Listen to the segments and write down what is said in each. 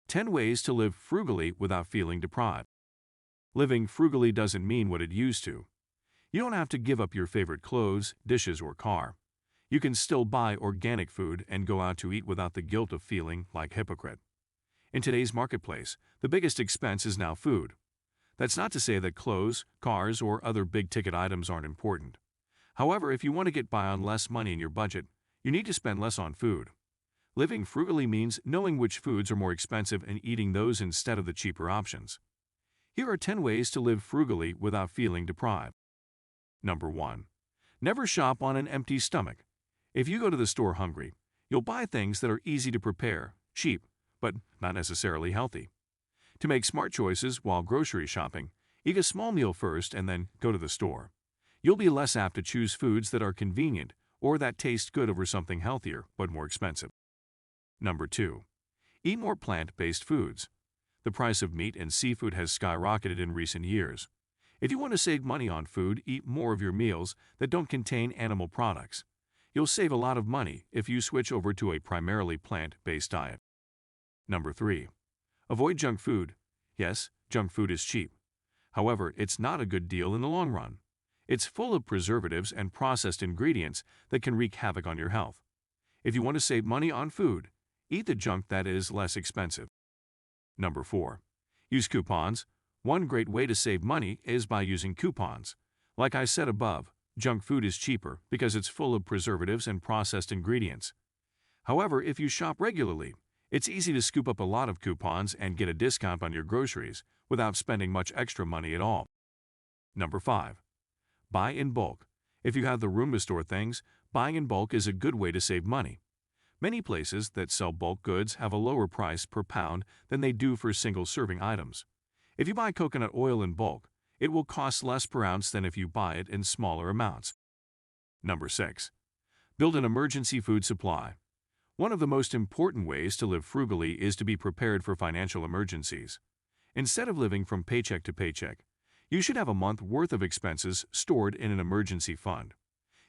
10 Ways to Live Frugally Without Feeling Deprived. Living frugally doesn't mean what it used to. You don't have to give up your favorite clothes, dishes, or car. You can still buy organic food and go out to eat without the guilt of feeling like a hypocrite. In today's marketplace, the biggest expense is now food. That's not to say that clothes, cars, or other big-ticket items aren't important. However, if you want to get by on less money in your budget, you need to spend less on food. Living frugally means knowing which foods are more expensive and eating those instead of the cheaper options. Here are 10 ways to live frugally without feeling deprived. Number 1. Never shop on an empty stomach. If you go to the store hungry, you'll buy things that are easy to prepare, cheap, but not necessarily healthy. To make smart choices while grocery shopping, eat a small meal first and then go to the store. You'll be less apt to choose foods that are convenient or that taste good over something healthier but more expensive. Number 2. Eat more plant-based foods. The price of meat and seafood has skyrocketed in recent years. If you want to save money on food, eat more of your meals that don't contain animal products. You'll save a lot of money if you switch over to a primarily plant-based diet. Number 3. Avoid junk food. Yes, junk food is cheap. However, it's not a good deal in the long run. It's full of preservatives and processed ingredients that can wreak havoc on your health. If you want to save money on food, eat the junk that is less expensive. Number 4. Use coupons. One great way to save money is by using coupons. Like I said above, junk food is cheaper because it's full of preservatives and processed ingredients. However, if you shop regularly, it's easy to scoop up a lot of coupons and get a discount on your groceries without spending much extra money at all. Number 5. Buy in bulk. If you have the room to store things, buying in bulk is a good way to save money. Many places that sell bulk goods have a lower price per pound than they do for single-serving items. If you buy coconut oil in bulk, it will cost less per ounce than if you buy it in smaller amounts. Number 6. Build an emergency food supply. One of the most important ways to live frugally is to be prepared for financial emergencies. Instead of living from paycheck to paycheck, you should have a month's worth of expenses stored in an emergency fund.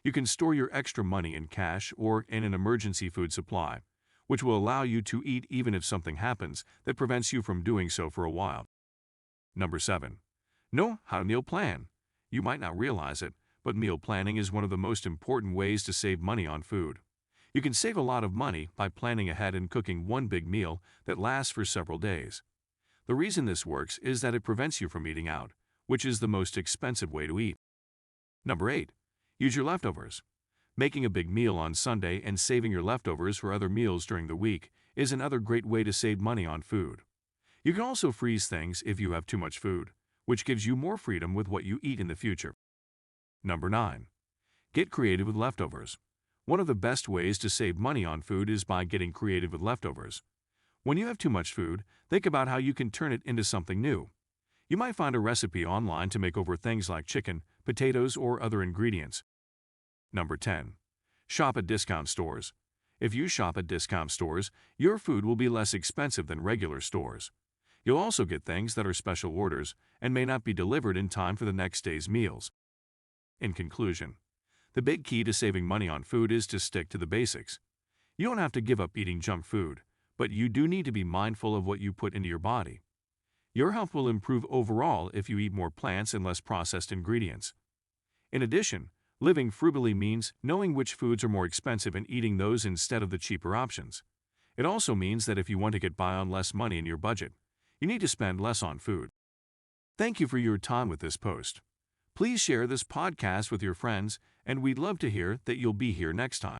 You can store your extra money in cash or in an emergency food supply, which will allow you to eat even if something happens that prevents you from doing so for a while. Number 7. Know how to meal plan. You might not realize it, but meal planning is one of the most important ways to save money on food. You can save a lot of money by planning ahead and cooking one big meal that lasts for several days. The reason this works is that it prevents you from eating out, which is the most expensive way to eat. Number 8. Use your leftovers. Making a big meal on Sunday and saving your leftovers for other meals during the week is another great way to save money on food. You can also freeze things if you have too much food, which gives you more freedom with what you eat in the future. Number 9. Get creative with leftovers. One of the best ways to save money on food is by getting creative with leftovers. When you have too much food, think about how you can turn it into something new. You might find a recipe online to make over things like chicken, potatoes, or other ingredients. Number 10. Shop at discount stores. If you shop at discount stores, your food will be less expensive than regular stores. You'll also get things that are special orders and may not be delivered in time for the next day's meals. In conclusion, the big key to saving money on food is to stick to the basics. You don't have to give up eating junk food, but you do need to be mindful of what you put into your body. Your health will improve overall if you eat more plants and less processed ingredients. In addition, living frugally means knowing which foods are more expensive and eating those instead of the cheaper options. It also means that if you want to get by on less money in your budget, you need to spend less on food. Thank you for your time with this post. Please share this podcast with your friends, and we'd love to hear that you'll be here next time.